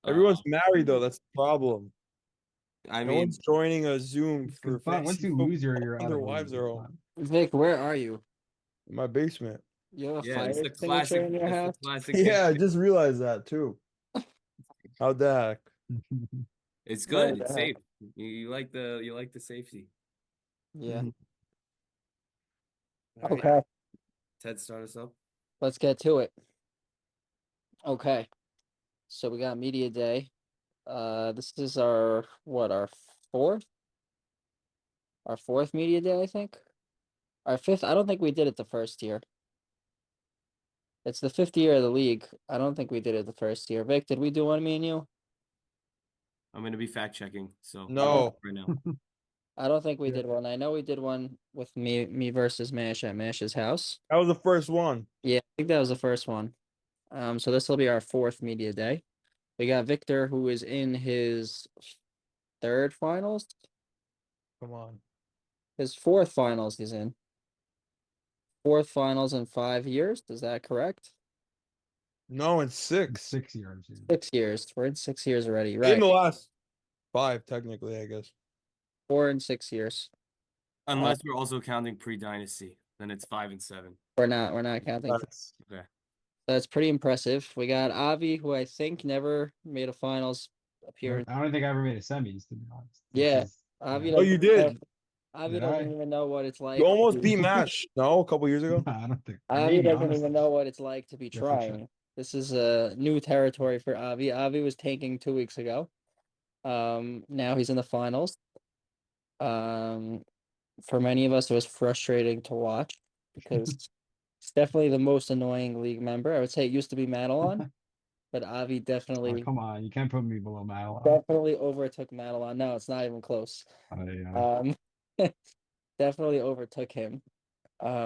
Everyone's married though. That's the problem. I No one's mean, joining a Zoom for Because once fantasy you football. lose, you're out Their of the league. wives are It's home not. Vic, where are you? in my basement. You have a yeah, fire extinguisher in your it's the house? classic Yeah, I basement. just realized that too. How the heck? It's Where good. the It's heck? safe. You like the safety. Yeah. Mhm. All right, Okay, Ted, start us up. let's get to it. Okay, so we got media day. This is our what, fourth? Our fourth media day, I think. Our fifth. I don't think we did it the first year. It's the fifth year of the league. I don't think we did it the first year. Vic, did we do one, me and you? I'm gonna be fact checking, so I don't. No, right now. I don't think we Yeah. did one. I know we did one with me versus Mash at Mash's house. that was the first one. Yeah, I think that was the first one. So this will be our fourth media day. We got Victor, who is in his third finals, Come on. his fourth finals. He's in fourth finals in 5 years. Is that correct? No, it's It's six. 6 years. Yeah. 6 years. We're in 6 years already. In Right. the last five, technically, I guess. 4 and 6 years. Uh, Unless we're also counting pre-dynasty, then it's 5 and 7. we're not counting. That's Okay. That's pretty impressive. We got Avi, who I think never made a finals appearance. I don't think I ever made a semis, to be honest. This Yeah, is, Avi yeah. Oh, doesn't you even, did. Avi Did doesn't I? even know what it's You like. almost beat Mash. No, a couple years ago. I don't think. Avi Maybe, doesn't even honestly. know what it's like to be You have to check. trying. This is a new territory for Avi. Avi was tanking 2 weeks ago. Now he's in the finals. Um, for many of us, it was frustrating to watch because it's definitely the most annoying league member. I would say it used to be Madelon, but Avi Oh, definitely come on. You can't put me below Madeline. definitely overtook Madelon. No, it's not even close. Yeah. Um, definitely overtook him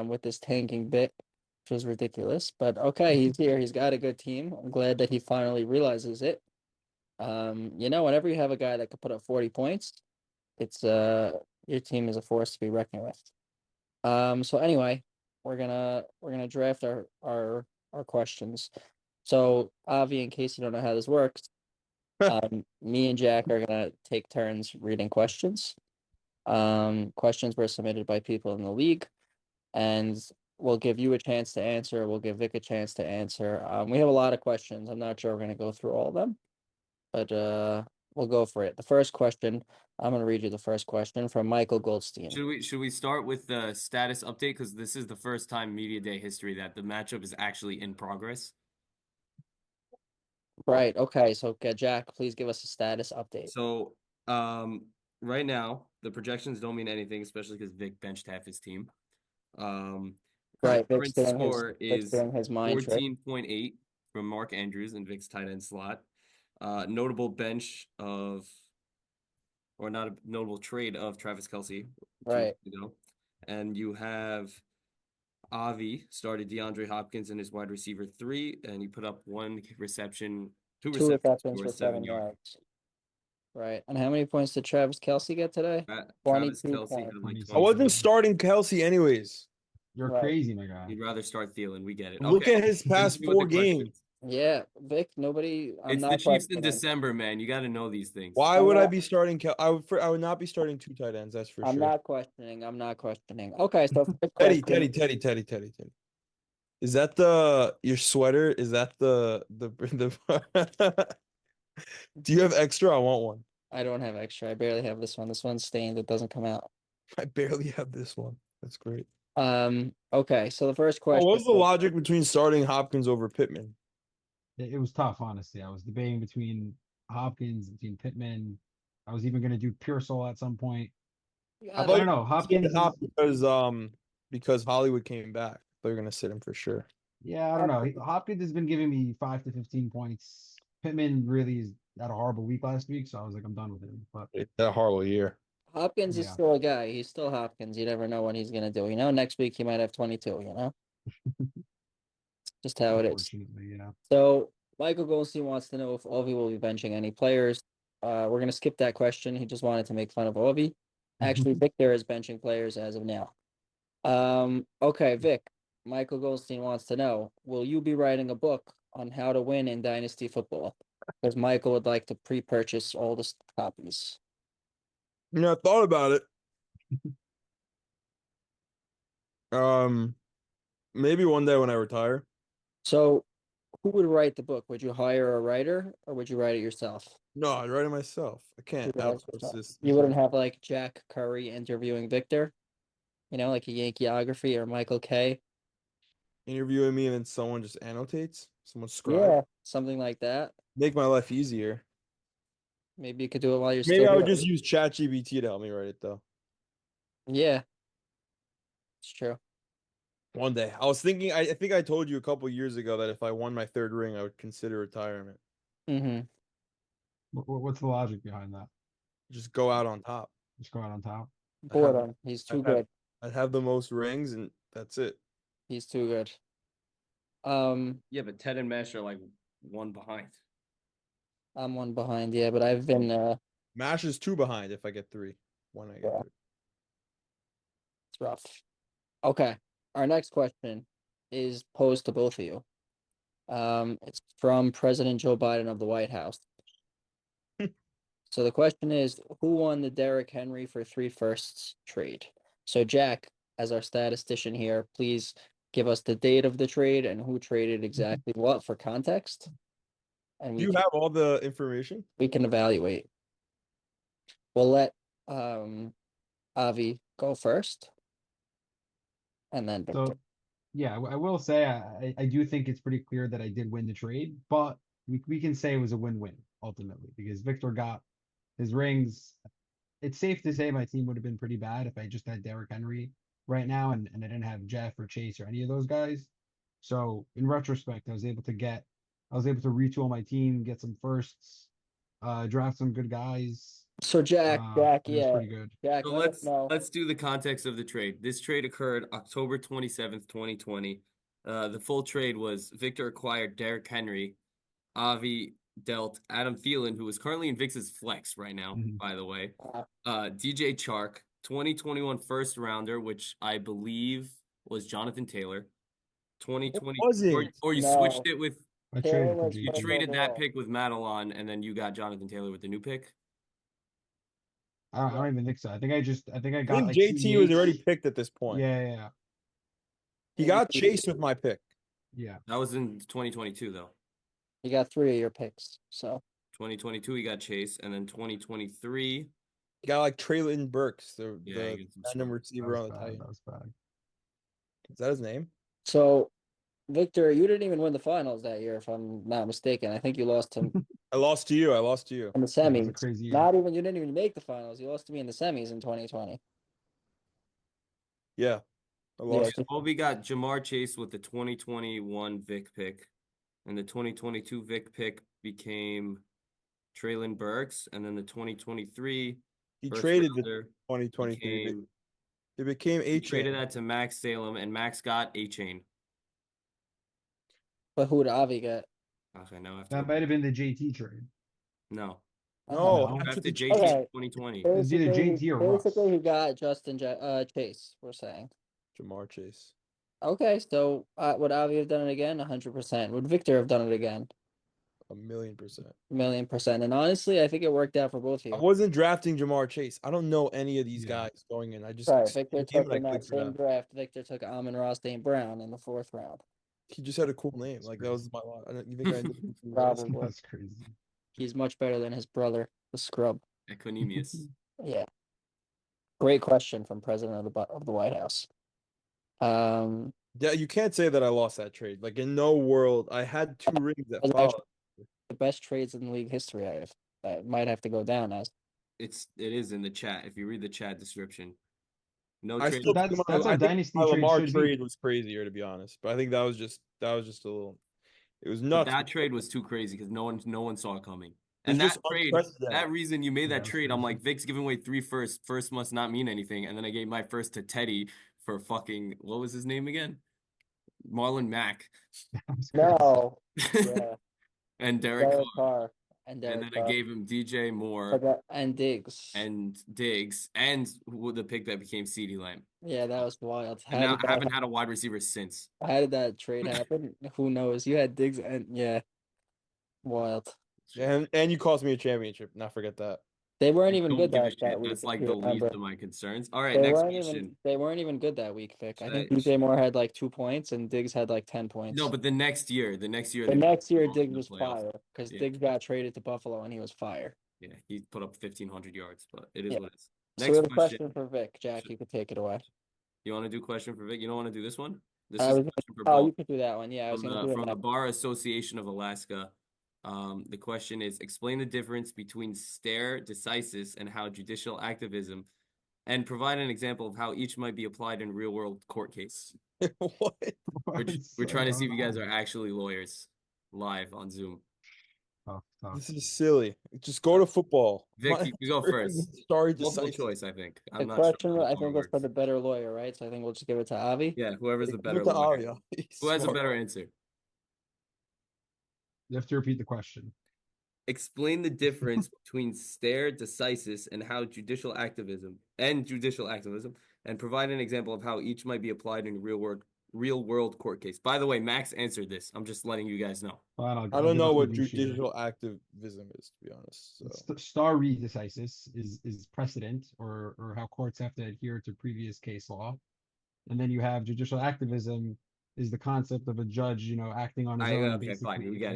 with this tanking bit, which was ridiculous. But okay, he's here. He's got a good team. I'm glad that he finally realizes it. Whenever you have a guy that could put up 40 points, it's your team is a force to be reckoned with. So anyway, we're gonna draft our questions. So Avi, in case you don't know how this works, me and Jack are gonna take turns reading questions. Questions were submitted by people in the league, and we'll give you a chance to answer. We'll give Vic a chance to answer. We have a lot of questions. I'm not sure we're gonna go through all of them, but we'll go for it. The first question, I'm gonna read you the first question from Michael Goldstein. Should we start with the status update? Because this is the first time Media Day history that the matchup is actually in progress. Right. Okay. So, Jack, please give us a status update. So, right now the projections don't mean anything, especially because Vic benched half his team. Right. Current score Vic's is doing his mind trick. 14.8 from Mark Andrews in Vic's tight end slot. Notable bench of, or not a notable trade of Travis Kelce 2 weeks Right. ago. And you have Avi started DeAndre Hopkins in his wide receiver 3, and he put up two Two receptions receptions for for 7 yards. yards. Right. And how many points did Travis Kelce get today? Travis 22 Kelce points. had like I 27. wasn't 27. starting Kelsey anyways. You're Right. crazy, my guy. You'd rather start Thielen. We get it. Look Okay. at his past Continue with the four games. questions. Yeah. Vic, nobody, I'm It's the not Chiefs in questioning. December, man. You got to know these things. Why I'm would I not, be starting I would not be starting two tight ends, that's for I'm sure. not questioning. I'm not questioning. Okay. So, first Teddy, question. Teddy, Teddy, Teddy, Teddy, Teddy. Is that your sweater? Is that the do you have extra? I want one. I don't have extra. I barely have this one. This one's stained. It doesn't come out. I barely have this one. That's great. Okay. So, the first Oh, question. what's the logic between starting Hopkins over Pittman? It was tough, honestly. I was debating between Hopkins, between Pittman. I was even going to do Pearsall at some point. I Yeah, thought I you don't know. were sitting Hopkins Hop is, because Hollywood came back. I thought you were gonna sit him for sure. yeah, I don't know. Hopkins has been giving me 5 to 15 points. Pittman really is had a horrible week last week, so I was like, I'm done with him. But It's a horrible year. Hopkins is yeah, still a guy. He's still Hopkins. You never know what he's gonna do. Next week he might have 22, Just how it is. unfortunately, yeah. So Michael Goldstein wants to know if Ovi will be benching any players. We're gonna skip that question. He just wanted to make fun of Ovi. Actually, Victor is benching players as of now. Okay, Vic. Michael Goldstein wants to know, will you be writing a book on how to win in Dynasty football? because Michael would like to pre-purchase all the copies. I thought about it. Maybe one day when I retire. So, who would write the book? Would you hire a writer or would you write it yourself? No, I'd write it myself. I can't You'd write it outsource yourself. this. You wouldn't have like Jack Curry interviewing Victor, like a Yankeeography or Michael Kay. Interviewing me and then someone just annotates. Someone scribe. Yeah, something like that. Make my life easier. Maybe you could do it while you're Maybe still I would young. just use ChatGPT to help me write it though. Yeah, it's true. One day. I was thinking I think I told you a couple years ago that if I won my third ring, I would consider retirement. Mm-hmm. What's the logic behind that? Just go out on top. Just go out on top. Boredom. He's too I'd have- good. I'd have the most rings and that's it. He's too good. Yeah, but Ted and Mesh are like one behind. I'm one behind, yeah, but I've been Mash is 2 behind if I get 3. 1 I get Yeah. 3. it's rough. Okay. Our next question is posed to both of you. It's from President Joe Biden of the White House. So the question is, who won the Derrick Henry for 3 firsts trade? So Jack, as our statistician here, please give us the date of the trade and who traded exactly what for context. And Do you have all the information? we can evaluate. We'll let Avi go first. And then Victor. So, yeah, I will say I do think it's pretty clear that I did win the trade, but we can say it was a win-win ultimately because Victor got his rings. It's safe to say my team would have been pretty bad if I just had Derrick Henry right now and I didn't have Jeff or Chase or any of those guys. So in retrospect, I was able to retool my team, get some firsts, draft some good guys. So Jack, It was yeah, pretty good. Jack, So let us know. let's do the context of the trade. This trade occurred October 27th, 2020. The full trade was Victor acquired Derrick Henry, Avi dealt Adam Thielen, who is currently in Vix's flex right now, Mhm. by the way. Uh, DJ Chark, 2021 first rounder, which I believe was Jonathan Taylor. 2020 wasn't. or you No. switched it with I Taylor traded for was you first JT. traded that overall. pick with Madelon, and then you got Jonathan Taylor with the new pick. I don't even think so. I think I I got think like JT was CEH. already picked at this point. Yeah. He got chased with my pick. Yeah. That was in 2022 though. You got 3 of your picks. So 2022 he got Chase, and then 2023 He got like Traylon Burks, the he the got some random scrub. receiver on the That Titans. was bad. Is that his name? So Victor, you didn't even win the finals that year, if I'm not mistaken. I think you lost to him I lost to you. in the Yeah, it was a semis. crazy year. You didn't even make the finals. You lost to me in the semis in 2020. Yeah. I Yeah, lost. just- Obi got Jamar Chase with the 2021 Vic pick, and the 2022 Vic pick became Traylon Burks, and then the 2023 He first traded the rounder 2023. became It became he A traded chain. that to Max Salem, and Max got A Chain. but who would Avi get? Okay, now I have That to might have been the JT trade. no. No, No. after After the JT Okay. 2020. was either JT or Russ. Basically, he got Chase, we're saying. Jamar Chase. Okay, so would Avi have done it again? 100%. Would Victor have done it again? 1,000,000%. 1,000,000%. And honestly, I think it worked out for both of I you. wasn't drafting Jamar Chase. I don't know any of these Yeah. guys going in. I just Right, seen Victor the name took and I in that clicked same draft. draft. Victor took Amon-Ra St. Brown in the 4th round. He just had a cool name. Like that was my lot. You think I ended up with something else? Probably. That's crazy. He's much better than his brother, the scrub. Equanimous. Yeah. Great question from President of the White House. Yeah, you can't say that I lost that trade. Like in no world, I had 2 rings that was followed. The best trades in league history. I might have to go down as. It is in the chat. If you read the chat description. No I trade. still That's- think that's how I think dynasty my trades Lamar should be. trade was crazier to be honest. But I think that was just a little. It was But nuts. that trade was too crazy because no one saw it coming. It's And that just trade, unprecedented. that reason you made Yeah, that that's trade, I'm crazy. like, Vic's giving away 3 firsts. First must not mean anything. And then I gave my first to Teddy for fucking, what was his name again? Marlon Mack. That was crazy. No. Yeah. And Derek Derek Carr. Carr. And Derek And then I Carr. gave him DJ Moore And Diggs. and Diggs and the pick that became CeeDee Lamb. Yeah, that was wild. And now I haven't had a wide receiver since. How did that trade happen? Who knows? You had Diggs and yeah. Wild. And you cost me a championship. Not forget that. They weren't I even don't good give a that shit. week. That's If like you the least remember. of my concerns. All right, They next weren't question. even they weren't even good that week, Vic. I think Should I- DJ Moore had like 2 points and Diggs had like 10 points. No, but the next year the they next were year both Diggs in the was playoffs. fire because Yeah. Diggs got traded to Buffalo and he was fire. Yeah, he put up 1,500 yards, but it is Yeah. what it is. So we Next have a question. question for Vic. Jack, you could take it away. You want to do question for Vic? You don't want to do this one? This I is a was question for oh, both you could do that one. Yeah, I was from gonna the do from the that. Bar Association of Alaska. The question is: explain the difference between stare decisis and how judicial activism, and provide an example of how each might be applied in real world court case. What? We're trying to see if you guys going are actually lawyers live on Zoom. on? Tough. This is silly. Just go to football. Vic, you go first. Sorry, Multiple decisive. choice, I think. The I'm not sure question, how the I bar think, was for works. the better lawyer, right? So I think we'll just give it to Avi. Yeah, whoever's the Give better it to lawyer. Aria. He's Who has a smart. better answer? You have to repeat the question. Explain the difference between stare decisis and judicial activism, and provide an example of how each might be applied in real world court case. By the way, Max answered this. I'm just letting you guys know. Fine, I I'll don't give know it to what Lucia. judicial activism is, to be honest. So. Stare decisis is precedent or how courts have to adhere to previous case law. And then you have judicial activism is the concept of a judge, acting on his own. Okay, basically fine. We get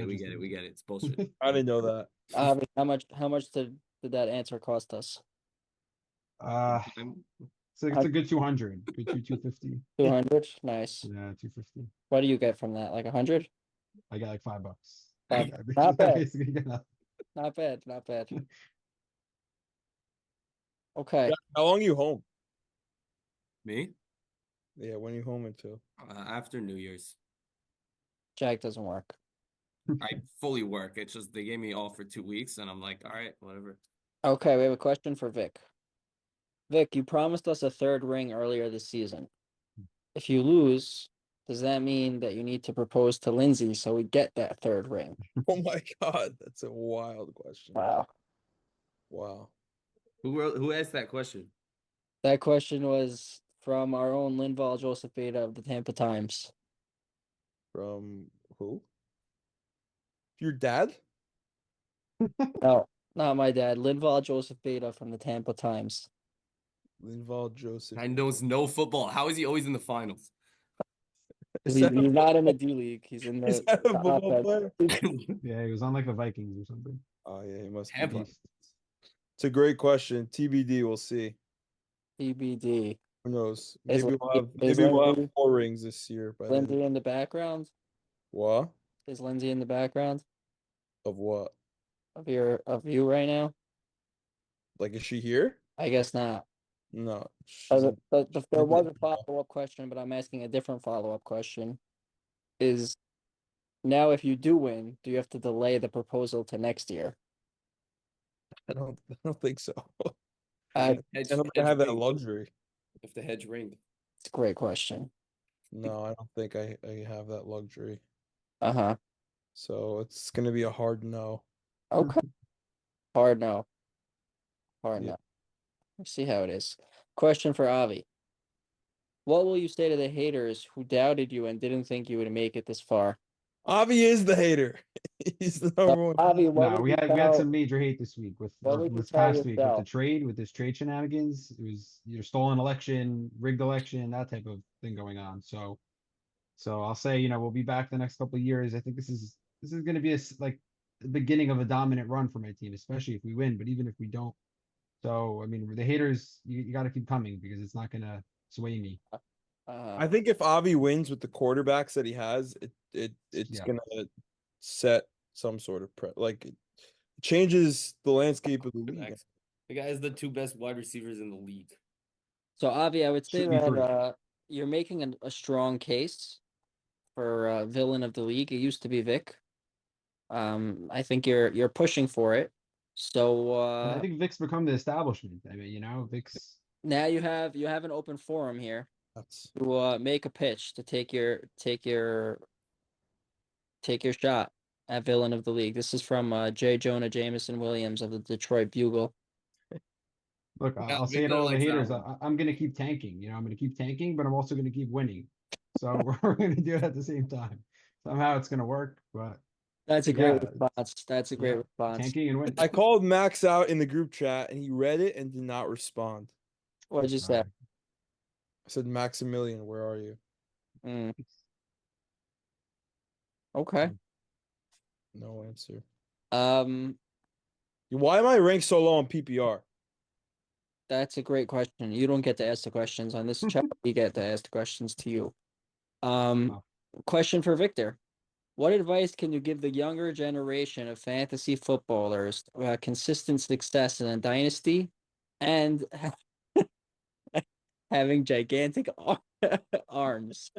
it. It's bullshit. I didn't know that. Avi, how much did that answer cost us? It's a good 200, good 250. 200. Nice. Yeah, 250. What do you get from that? Like 100? I got like $5. Five. I Not bad. basically got nothing. Not bad. Not bad. Okay. How long are you home? Me? Yeah, when are you home until? After New Year's. Jack doesn't work. I fully work. It's just they gave me off for 2 weeks, and I'm like, all right, whatever. Okay, we have a question for Vic. Vic, you promised us a third ring earlier this season. If you lose, does that mean that you need to propose to Lindsay so we get that third ring? Oh my God, that's a wild question. Wow. Wow. Who asked that question? That question was from our own Linval Joseph Beta of the Tampa Times. From who? Your dad? No, not my dad. Linval Joseph Beta from the Tampa Times. Linval Joseph. I knows no football. How is he always in the finals? Is He's that a- not in the D League. He's in is the that a the football offense. player? Yeah, he was on like the Vikings or something. Oh yeah, he must Tampa. be. It's a great question. TBD, we'll see. TBD. Who knows? Is Maybe Lindsay- we'll have Lindsay- 4 rings this year. By the end Lindsay in the background? what? Is Lindsay in the background Of what? of you right now? Like, is she here? I guess not. No. There was a follow-up question, but I'm asking a different follow-up question. Is now if you do win, do you have to delay the proposal to next year? I don't think so. I I don't have that luxury. If the hedge ring. It's a great question. No, I don't think I have that luxury. Uh-huh. So it's gonna be a hard no. Okay. Hard no. Hard Yeah. no. Let's see how it is. Question for Avi. What will you say to the haters who doubted you and didn't think you would make it this far? Avi is the hater. He's the number one. Avi, what No, would we you had tell- some major hate this week with what or would you this tell past week yourself? with this trade shenanigans. It was your stolen election, rigged election, that type of thing going on. So I'll say, we'll be back the next couple of years. I think this is going to be like the beginning of a dominant run for my team, especially if we win, but even if we don't. So, I mean, the haters, you got to keep coming because it's not going to sway me. I think if Avi wins with the quarterbacks that he has, it's Yeah. gonna set some sort of it changes the landscape of the league. The guy has the 2 best wide receivers in the league. So Avi, I would say Should be three. that you're making a strong case for villain of the league. It used to be Vic. I think you're pushing for it. So And I think Vic's become the establishment. I mean, Vic's. now you have an open forum here That's to make a pitch to take your shot at villain of the league. This is from J. Jonah Jameson Williams of the Detroit Bugle. Look, Yeah, I'll say it Victor all the likes that haters. one. I'm going to keep tanking. I'm going to keep tanking, but I'm also going to keep winning. So we're going to do it at the same time. Somehow it's going to work, but That's a great Yeah, response. That's a great yeah, response. tanking and win. I called Max out in the group chat and he read it and did not respond. What did you say? Alright. I said, Maximilian, where are you? Mm. Okay. No answer. Um, Why am I ranked so low on PPR? that's a great question. You don't get to ask the questions on this chat. We get to ask the questions to you. Wow. Question for Victor. What advice can you give the younger generation of fantasy footballers about consistent success in a dynasty and having gigantic arms?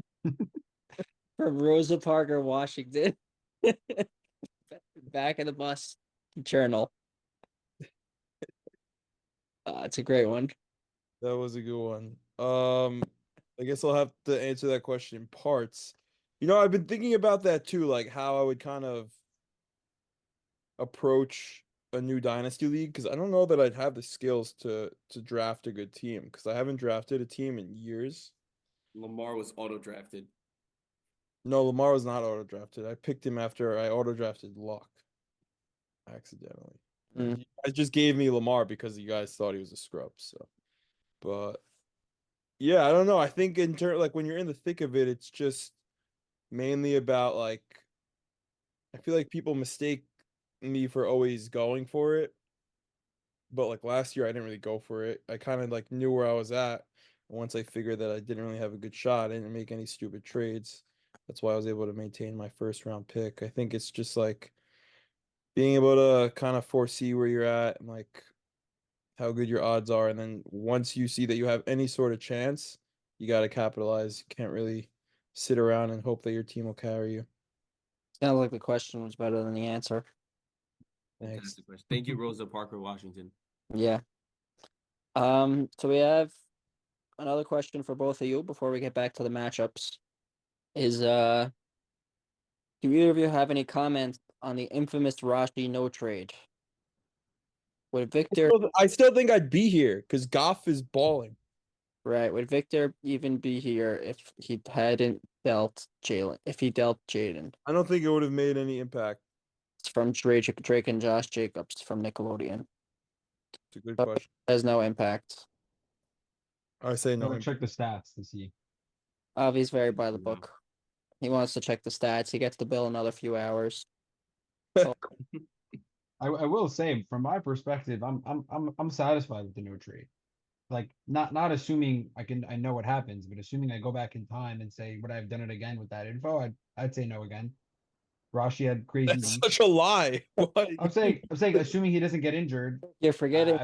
From Rosa Parker, Washington. Back of the bus journal. It's a great one. That was a good one. I guess I'll have to answer that question in parts. I've been thinking about that too, like how I would kind of approach a new dynasty league because I don't know that I'd have the skills to draft a good team because I haven't drafted a team in years. Lamar was auto drafted. No, Lamar was not auto drafted. I picked him after I auto drafted Luck accidentally. Mm. You guys just gave me Lamar because you guys thought he was a scrub. So, but yeah, I don't know. I think in turn, like when you're in the thick of it, it's just mainly about like I feel like people mistake me for always going for it. But like last year I didn't really go for it. I kind of like knew where I was at. Once I figured that I didn't really have a good shot, I didn't make any stupid trades. That's why I was able to maintain my first round pick. I think it's just like being able to kind of foresee where you're at and like how good your odds are. And then once you see that you have any sort of chance, you got to capitalize. You can't really sit around and hope that your team will carry you. Sounds like the question was better than the answer. Thanks. Fantastic question. Thank you, Rosa Parker, Washington. Yeah. So we have another question for both of you before we get back to the matchups. Is do either of you have any comments on the infamous Rashi no trade? Would Victor I still think I'd be here because Goff is balling. right? Would Victor even be here if he hadn't dealt Jalen? If he dealt Jaden? I don't think it would have made any impact. It's from Drake and Josh Jacobs from Nickelodeon. It's a good But question. has no impact. I say no Never impact. check the stats to see. Avi's very by the No. book. He wants to check the stats. He gets the bill another few hours. I will say, from my perspective, I'm satisfied with the no trade. Like not assuming I know what happens, but assuming I go back in time and say, would I have done it again with that info? I'd say no again. Rashi had crazy That's weeks. such a lie. What? I'm saying assuming he doesn't get injured, You're forgetting.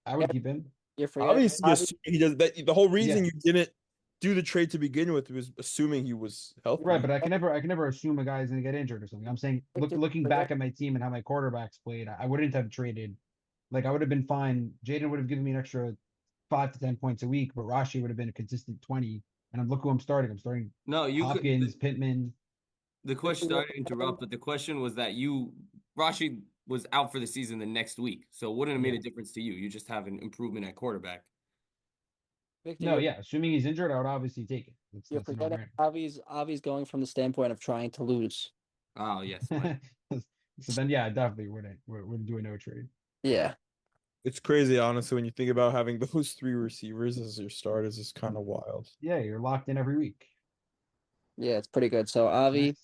I would keep him. You're forgetting. Obviously, assuming he does that. The whole reason Yeah. you didn't do the trade to begin with was assuming he was healthy. Right, but I can never assume a guy's gonna get injured or something. I'm saying looking back at my team and how my quarterbacks played, I wouldn't have traded. Like I would have been fine. Jaden would have given me an extra 5 to 10 points a week, but Rashi would have been a consistent 20. And look who I'm starting. I'm starting No, you could. Hopkins, Pittman. The question, sorry to interrupt, but the question was that Rashi was out for the season the next week, so it wouldn't have made Yeah. a difference to you. You just have an improvement at quarterback. Victor, No, yeah, assuming he's injured, I would obviously take it. You're That's a forgetting no-brainer. Avi's going from the standpoint of trying to lose. Oh yes, So then, yeah, I definitely wouldn't do a no trade. Yeah. It's crazy, honestly, when you think about having those three receivers as your starters is kind of wild. Yeah, you're locked in every week. Yeah, it's pretty good. So Nice.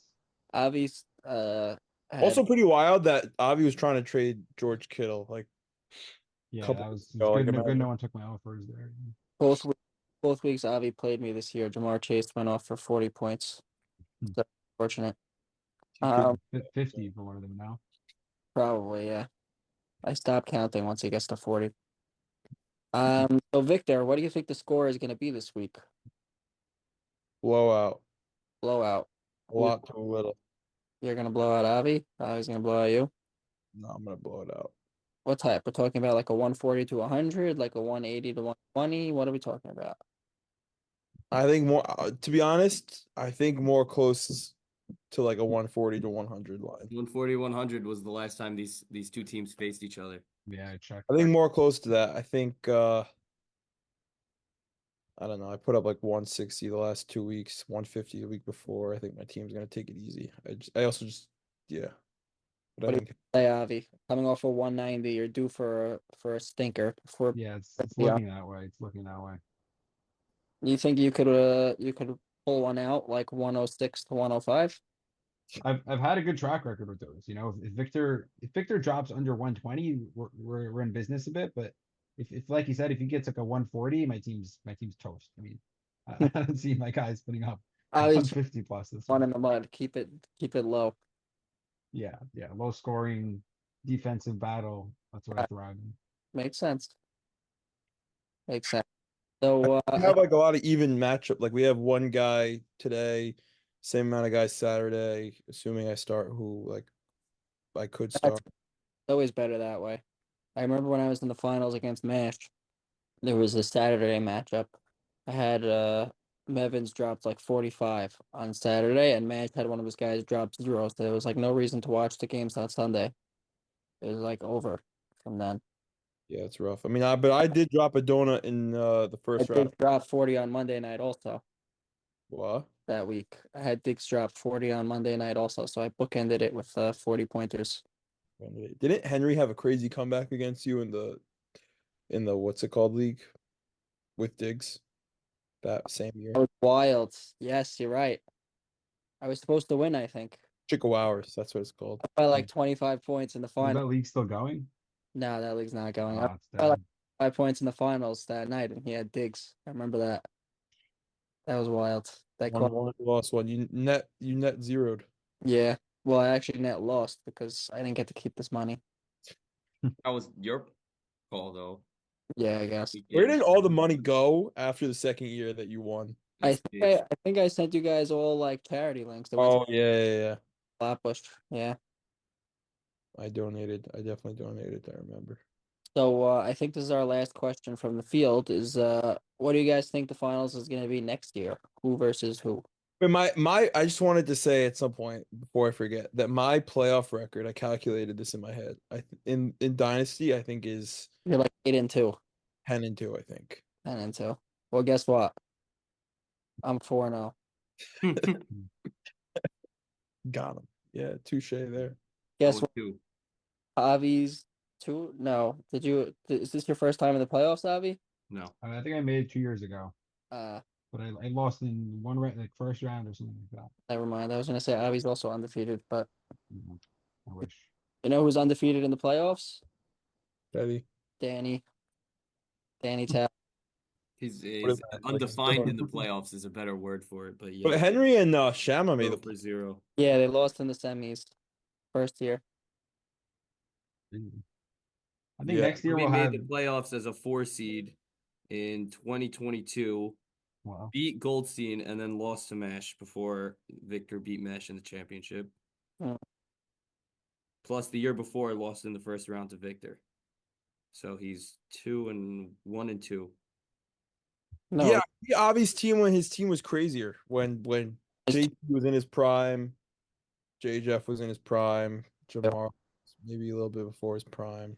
Avi's had Also, pretty wild that Avi was trying to trade George Kittle. Like, Yeah, couple that was weeks ago, like, good. No, good. imagine. No one took my offers there. both both weeks Avi played me this year. Jamar Chase went off for 40 points. Hmm. So fortunate. He could- 50 for one of them now. Probably, yeah. I stopped counting once he gets to 40. So Victor, what do you think the score is gonna be this week? blowout. Blowout. A lot to a little. You're gonna blow out Avi? Avi's gonna blow out you? No, I'm gonna blow it out. What type? We're talking about like a 140 to 100, like a 180 to 120. What are we talking about? I think more. To be honest, I think more close to like a 140 to 100 line. 140, 100 was the last time these two teams faced each other. Yeah, I checked. I think more close to that. I think I don't know. I put up like 160 the last 2 weeks, 150 the week before. I think my team's gonna take it easy. I also just yeah. But I What do think Say, Avi, coming off a 190, you're due for a stinker. For Yeah, it's yeah, looking that way. It's looking that way. you think you could pull one out like 106 to 105? I've had a good track record with those. You know, if Victor drops under 120, we're in business a bit. But if like you said, if he gets like a 140, my team's toast. I mean, I don't see my guys putting up I was 150 plus this one week. in the mud. Keep it low. Yeah, yeah, low scoring defensive battle. That's what I thrive in. Makes sense. Makes sense. So we have like a lot of even matchup. Like we have one guy today, same amount of guys Saturday, assuming I start who like I could that's start. always better that way. I remember when I was in the finals against Mash, there was a Saturday matchup. I had Mevins dropped like 45 on Saturday, and Mash had one of his guys drop 0. So there was like no reason to watch the games on Sunday. It was like over from then. Yeah, it's rough. I mean, but I did drop a donut in the I first did round. drop 40 on Monday night also What? that week. I had Diggs drop 40 on Monday night also, so I bookended it with 40 pointers. Didn't Henry have a crazy comeback against you in the what's it called league with Diggs that same year? That was wild. Yes, you're right. I was supposed to win, I think, Chico Hours, that's what it's called. by like 25 points in the Is final. that league still going? No, that league's not going. I Oh, it's by like dead. 5 points in the finals that night, and he had Diggs. I remember that. That was wild. That Won one, lost one. You net zeroed. yeah. Well, I actually net lost because I didn't get to keep this money. That was your call, though. Yeah, I guess. You Where can't- did all the money go after the second year that you won? That's I think I sent you guys all like charity links. That went Oh yeah. to Flatbush. Yeah. I donated. I definitely donated. I remember. So I think this is our last question from the field. Is what do you guys think the finals is going to be next year? Who versus who? But I just wanted to say at some point before I forget that my playoff record, I calculated this in my head. In Dynasty, I think is You're like 8-2, 10-2, I think. 10-2. Well, guess what? I'm 4-0. Got him. Yeah, touche there. Guess what? Two. Avi's 2? No. Is this your first time in the playoffs, Avi? No. I think I made it 2 years ago, Uh, but I lost in one like first round or something like that. Never mind. I was gonna say Avi's also undefeated, but Mhm. I wish. you know who's undefeated in the playoffs? Daddy. Danny. Danny Tap. He's What is is that? Like, undefined in the still- playoffs is a better word for it, but But yeah, Henry and Shama made 0 the for 0. Yeah, they lost in the semis. First year. I think Yeah. next year We we'll made have. the playoffs as a 4 seed in 2022, Wow. beat Goldstein, and then lost to Mesh before Victor beat Mesh in the championship. Hmm. Plus, the year before, lost in the first round to Victor. So he's 1-2. No, Yeah, Avi's team when his team was crazier. When His JT was in his prime, J Jeff was in his prime, Jamar maybe a little bit before his prime.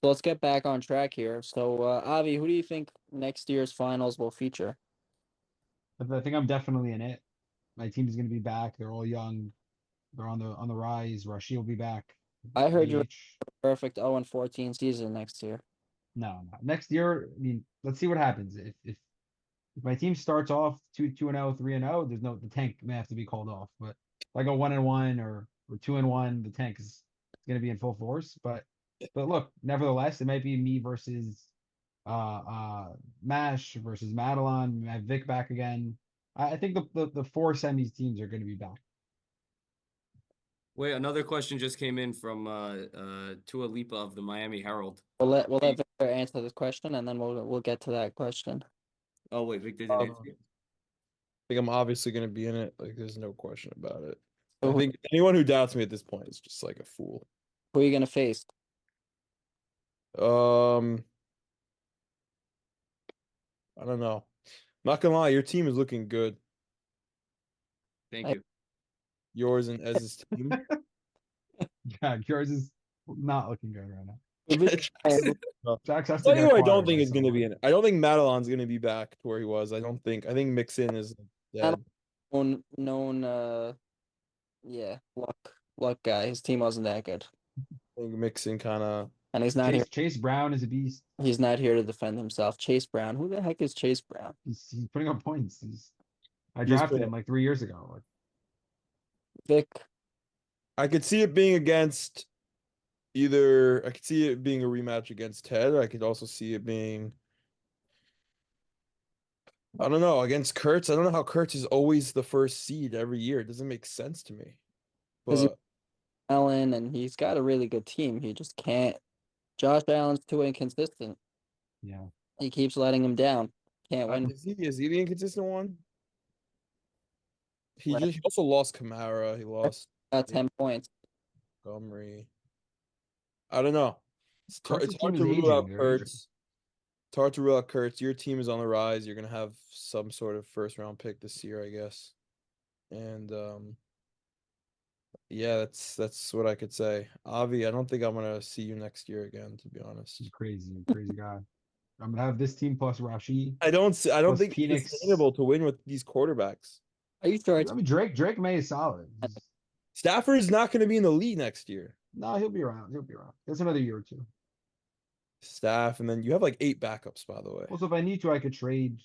so let's get back on track here. So Avi, who do you think next year's finals will feature? I think I'm definitely in it. My team is going to be back. They're all young. They're on the rise. Rashi will be back. I heard you're DH. perfect 0-14 season next year. No, no. Next year, I mean, let's see what happens. If my team starts off 2-0, 3-0, there's no the tank may have to be called off. But if I go 1-1 or 2-1, the tank is going to be in full force. But look, nevertheless, it might be me versus Mash versus Madeline. I have Vic back again. I think the four semis teams are going to be back. Wait, another question just came in from Tua Lipa of the Miami Herald. We'll let Victor answer this question, and then we'll get to that question. Oh wait, Victor didn't answer it. I think I'm obviously gonna be in it. Like there's no question about it. So I think anyone who doubts me at this point is just like a fool. who are you gonna face? I don't know. Not gonna lie, your team is looking good. Thank I- you. Yours and Ez's team. Yeah, yours is not looking good right now. Jax has to Tell you get who I acquired don't think by is going to someone. be in it. I don't think Madelon's going to be back to where he was. I think Mixon is dead. known yeah, luck. luck guy. His team wasn't that good, I think Mixon kind of. and he's not here. Chase Brown is a beast. He's not here to defend himself. Chase Brown. Who the heck is Chase Brown? He's putting up points. I He's drafted put- him like 3 years ago. Like, Vic. I could see it being against either. I could see it being a rematch against Ted. I could also see it being. I don't know, against Kurtz. I don't know how Kurtz is always the first seed every year. It doesn't make sense to me. 'Cause he- But Allen, and he's got a really good team. He just can't. Josh Allen's too inconsistent. yeah. He keeps letting him down. Can't win. is he the inconsistent one? He Right. just he also lost Kamara. He lost Got 10 points. Montgomery. I don't know. It's Kurtz's hard team to is rule out aging. They're aging. Kurtz. It's hard to rule out Kurtz. Your team is on the rise. You're gonna have some sort of first round pick this year, I guess. And yeah, that's what I could say. Avi, I don't think I'm gonna see you next year again, to be honest. He's crazy guy. I'm gonna have this team plus Rashi. I don't Plus think Penix. it's sustainable to win with these quarterbacks. Are you sure it's I mean, Drake May is solid. Stafford's not gonna be in the league next year. No, he'll be around. He'll be around. That's another year or two. Staff, and then you have like 8 backups, by the way. Also, if I need to, I could trade.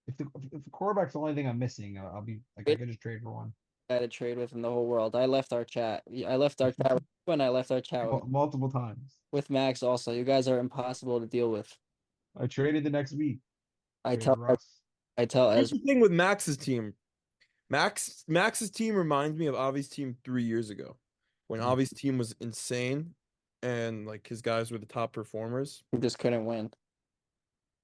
If the quarterback's the only thing I'm missing, I'll be like I could just trade for one. guy to trade with in the whole world? I left our chat. I left our chat when I left our chat Multiple times. with Max also. You guys are impossible to deal with. I traded the next week. I Traded tell Russ. I tell Here's Ezra the thing with Max's team. Max's team reminds me of Avi's team 3 years ago, when Mhm. Avi's team was insane, and like his guys were the top performers. he just couldn't win.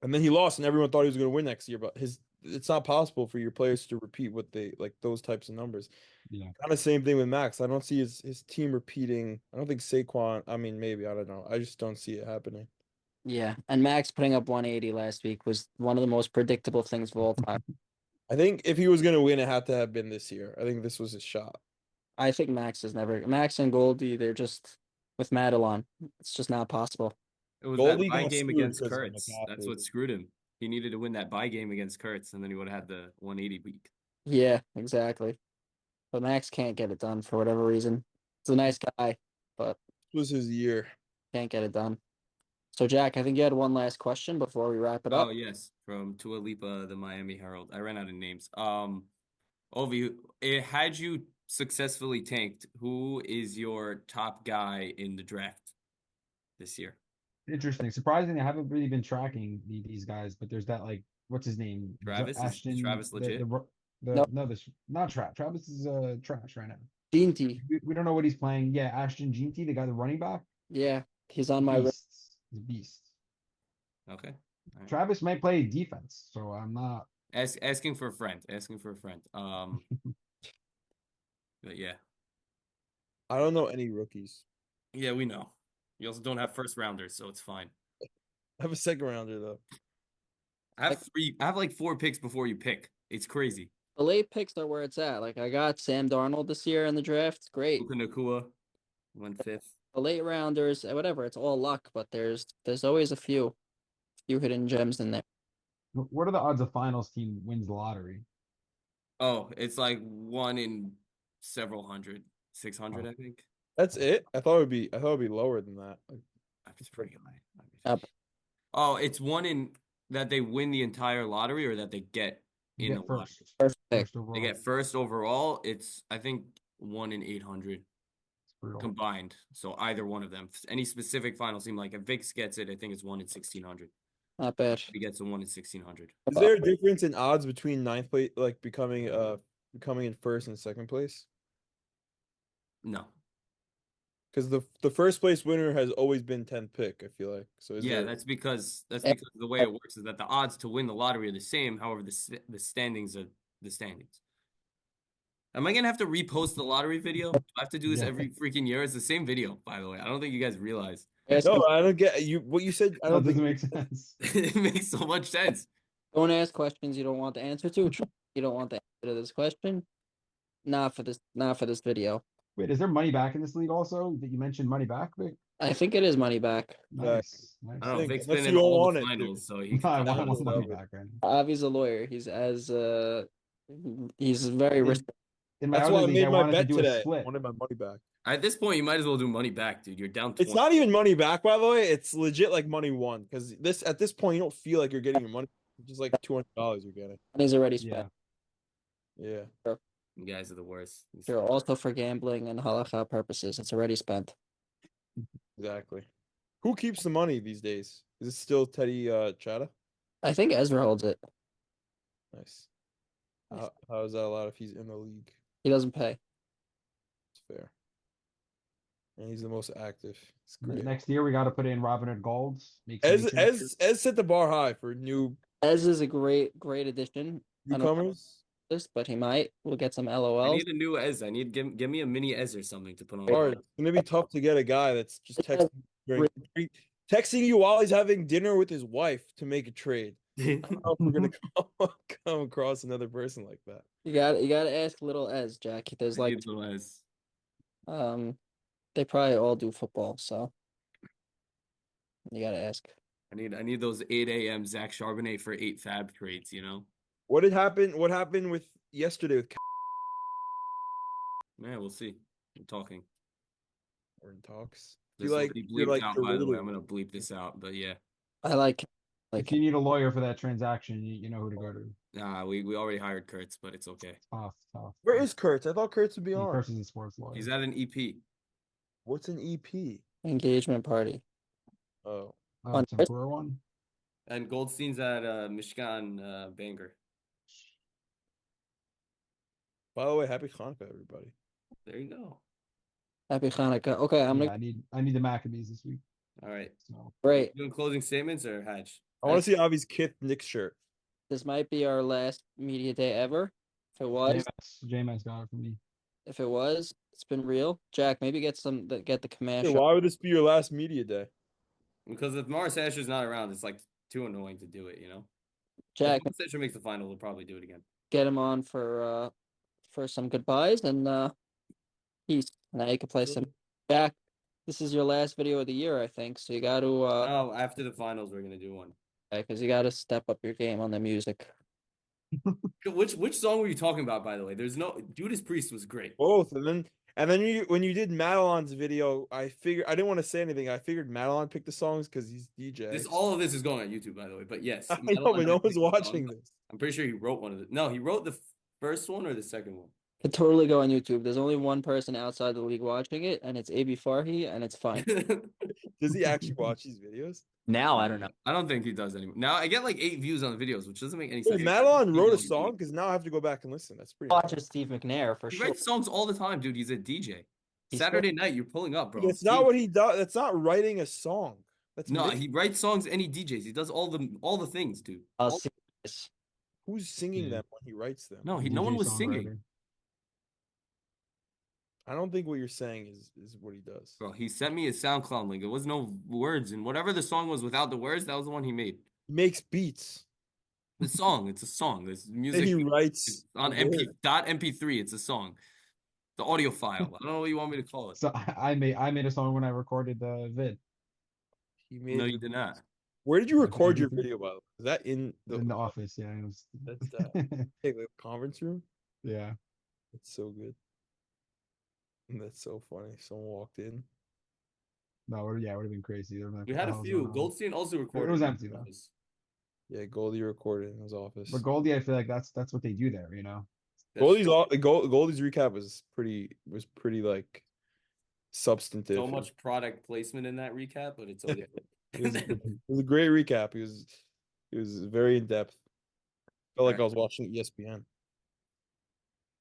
And then he lost, and everyone thought he was going to win next year. But it's not possible for your players to repeat what they like those types of numbers. Yeah. Kind of same thing with Max. I don't see his team repeating. I don't think Saquon. I mean, maybe I don't know. I just don't see it happening. Yeah, and Max putting up 180 last week was one of the most predictable things of all time. I think if he was going to win, it had to have been this year. I think this was his shot. I think Max and Goldie, they're just with Madelon. It's just not possible. It was Goldie that bye got game screwed against because of Kurtz. That's McCaffrey. what screwed him. He needed to win that bye game against Kurtz, and then he would have had the 180 week. Yeah, exactly. But Max can't get it done for whatever reason. He's a nice guy, but This was his year. can't get it done. So Jack, I think you had one last question before we wrap it up. Oh yes, from Tua Lipa, the Miami Herald. I ran out of names. Ovi, had you successfully tanked, who is your top guy in the draft this year? Interesting. Surprisingly, I haven't really been tracking these guys, but there's that like what's his name? Travis? Is Travis legit? Nope. No, this not Travis. Travis is trash right now. Ginty. We don't know what he's playing. Yeah, Ashton Jeanty, the guy, the running back. Yeah, he's on my Beast. He's a beast. Okay. All right. Travis might play defense, so I'm not. Asking for a friend. Asking for a friend. But yeah. I don't know any rookies. Yeah, we know. You also don't have first rounders, so it's fine. I have a second rounder though. I have like 4 picks before you pick. It's crazy. The late picks are where it's at. Like I got Sam Darnold this year in the draft. Great. Puka Nacua went 5th. The late rounders, whatever, it's all luck, but there's always a few hidden gems in there. What are the odds a finals team wins the lottery? Oh, it's like 1 in several hundred. 600, Oh. I think. That's it. I thought it'd be lower than that. Like, It's pretty high. Yep. Oh, it's 1 in that they win the entire lottery or that they get You in get the lottery. First pick. First overall. They get first overall. It's I think 1 in 800 It's brutal. combined. So either one of them. Any specific final team, like if Vix gets it, I think it's 1 in 1600. Not bad. He gets a 1 in 1600. is there a difference in odds between ninth place, like becoming in first and second place? No. Because the first place winner has always been 10th pick. I feel like so. Is Yeah, there, that's because the way it works is that the odds to win the lottery are the same. However, the standings are the standings. Am I gonna have to repost the lottery video? Do I have to do this Yeah. every freaking year? It's the same video, by the way. I don't think you guys realize. no, I don't get you. What you said, I That don't doesn't think make sense. It makes so much sense. Don't ask questions you don't want the answer to. You don't want the answer to this question. Not for this video. Wait, is there money back in this league also? That you mentioned money back, Vic? I think it is money back. Nice. Nice. I don't know. think, Vic's unless been you in don't all want the it, dude. finals, so he No, can I come want out money with back right now. Avi's a lawyer. He's very Is- risk. in my That's other why I league, I made my wanted to bet do a today. I split. wanted my money back. At this point, you might as well do money back, dude. You're down 20. It's not even money back, by the way. It's legit like money won because at this point you don't feel like you're getting your money. It's just like $200 you're getting. Money's already Yeah. spent. Yeah. You guys are the worst. Sure. Also for gambling and halakha purposes, it's already spent. Exactly. Who keeps the money these days? Is it still Teddy Chata? I think Ezra holds it. Nice. How is that allowed if he's in the league? He doesn't pay. It's fair. And he's the most active. It's great. Next year, we got to put in Robinhood Golds. Make some changes. Ez set the bar high for Ez is a great addition. I don't know newcomers. this, but he might. We'll get some I LOLs. need a new Ez. I need give me a mini Ez or something to put on. Hard. It's gonna be tough to get a guy that's just Yeah. texting you while he's having dinner with his wife to make a trade. I don't know if we're gonna come across another person like that. You got to ask little Ez, Jack. There's I like need little Ez. they probably all do football, so you got to ask. I need those 8 a.m. Zach Charbonnet for 8 fab trades, you know? What happened with yesterday with Yeah, we'll see. I'm talking. We're in talks? This You will like be you're bleeped like out, by the way. derivative. I'm gonna bleep this out, but yeah. I like If you need a lawyer for that transaction, you know who to go to. Nah, we already hired Kurtz, but it's okay. Tough. Where is Kurtz? I thought Kurtz would be on. Kurtz is a sports lawyer. He's at an EP. What's an EP? engagement party. Oh, Oh, on Tempura one. And Goldstein's at Mishkan Banger. by the way, happy Hanukkah, everybody. There you go. Happy Hanukkah. Okay, I'm Yeah, gonna I need the Maccabees this week. All right. So great. Doing closing statements or Hatch? I want to see Avi's Kith Knicks shirt. This might be our last media day ever. If it was, JMS got it for me. it's been real. Jack, maybe get the command Hey, shot. why would this be your last media day? Because if Morris Asher's not around, it's like too annoying to do it, you know? Jack, If Morris Asher makes the final, we'll probably do it again. get him on for some goodbyes and peace. Now you can play some. Jack, this is your last video of the year, I think. So you got to Oh, after the finals, we're gonna do one. because you got to step up your game on the music. Which song were you talking about, by the way? There's no Judas Priest was great. Both, and then when you did Madelon's video, I didn't want to say anything. I figured Madelon picked the songs because he's DJ. All of this is going on YouTube, by the way. But yes, I know, but no one's watching this. I'm pretty sure he wrote one of the. No, he wrote the first one or the second one. Could totally go on YouTube. There's only one person outside the league watching it, and it's AB Farhi, and it's fine. Does he actually watch these videos? Now I don't know. I don't think he does anymore. Now I get like 8 views on the videos, which doesn't make any Wait, sense. Madelon wrote a He's song because now I have to go back and listen. That's pretty. Watches Steve McNair for He sure. writes songs all the time, dude. He's a DJ. He's Saturday night, you're pulling up, bro. That's not what he does. That's not writing a song. That's No, making- he writes songs and he DJs. He does all the things, dude. I'll see this. Who's singing Yeah. them when he writes them? No, no one was singing. songwriter. I don't think what you're saying is what he does. Bro, he sent me a SoundCloud link. There was no words, and whatever the song was without the words, that was the one he made. He makes beats. The song, it's a song. There's And music. he It's writes on the MP lyrics. .mp3. It's a song. The audio file. I don't know what you want me to call it. So I made a song when I recorded the vid He made. No, the you did beats. not. Where did you Like record your everything. video? By the way, is that in the office. Yeah, it was. That's hey, the conference room? Yeah. That's so good. That's so funny. Someone walked in. No, it would have been crazy. They were like, We "What had the a hell's few. going on?" Goldstein also recorded. was empty, though. Yeah, Goldie recorded in his office. But Goldie, I feel like that's what they do there. You know. Goldie's Goldie's recap was pretty like substantive. So much product placement in that recap, but it's okay. It was a great recap. It was very in depth. Felt like I was watching ESPN.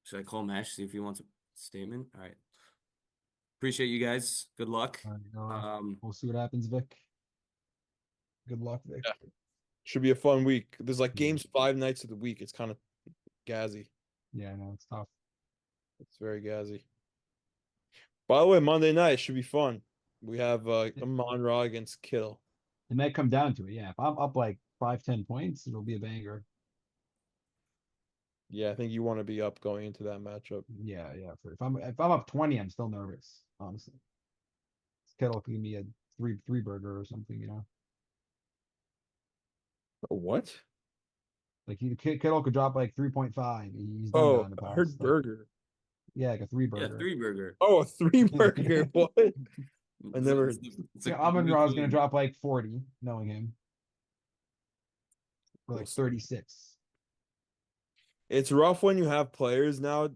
Should I call Mash, see if he wants a statement? All right. Appreciate you guys. Good luck. We'll see what happens, Vic. Good luck, Vic. Yeah. Should be a fun week. There's like Yeah. games 5 nights of the week. It's kind of gazzy. Yeah, no, it's tough. It's very gazzy. By the way, Monday night should be fun. We have Amon Ra against Kittle. It might come down to it. Yeah, if I'm up like 5-10 points, it'll be a banger. Yeah, I think you want to be up going into that matchup. Yeah. If I'm up 20, I'm still nervous. Honestly, Kittle could give me a three burger or something. You know, What? like Kittle could drop like 3.5. He's done that Oh, in the I past. heard Like, burger. Yeah, like a three Yeah, burger. 3-burger. Oh, a 3-burger. What? I It's never- it's Yeah, a Amon Ra is gonna weekly- drop like 40, knowing him. Or We'll like see. 36. It's rough when you have players now,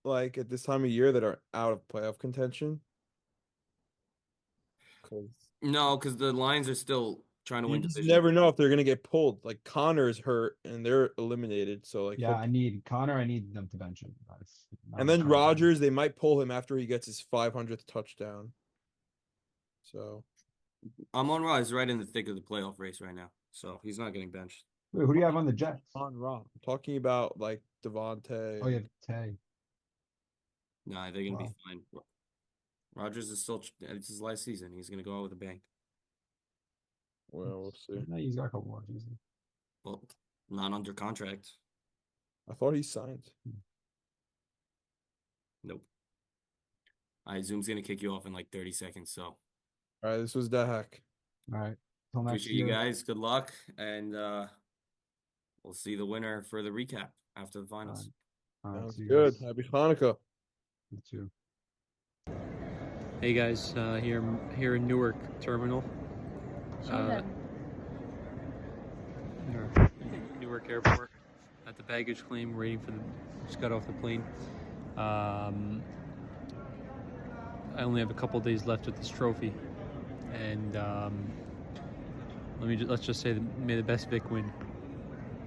like at this time of year that are out of playoff contention. 'Cause No, because the Lions are still trying to you win just division. never know if they're gonna get pulled. Like Connor's hurt and they're eliminated. So like, Yeah, I need Connor. I need them to bench him. and then Rodgers, they might pull him after he gets his 500th touchdown. So Amon Ra is right in the thick of the playoff race right now, so he's not getting benched. Wait, who do you have on the Jets? on Rob, I'm talking about like Devontae. Oh, you have Tay. Nah, they're gonna Wow. be fine. Rodgers is still it's his last season. He's gonna go out with a bang. Well, we'll see. No, he's got a couple more seasons. Well, not under contract. I thought he signed. Nope. All right, Zoom's gonna kick you off in like 30 seconds. So All right, this was Dahak. All right. Till next appreciate you year. guys. Good luck, and we'll see the winner for the recap after the finals. All right, Sounds see you good. guys. Happy Hanukkah. You too. Hey guys, here in Newark Terminal. Newark Airport at the baggage claim, waiting for just got off the plane. I only have a couple days left with this trophy, and let's just say that may the best Vic win.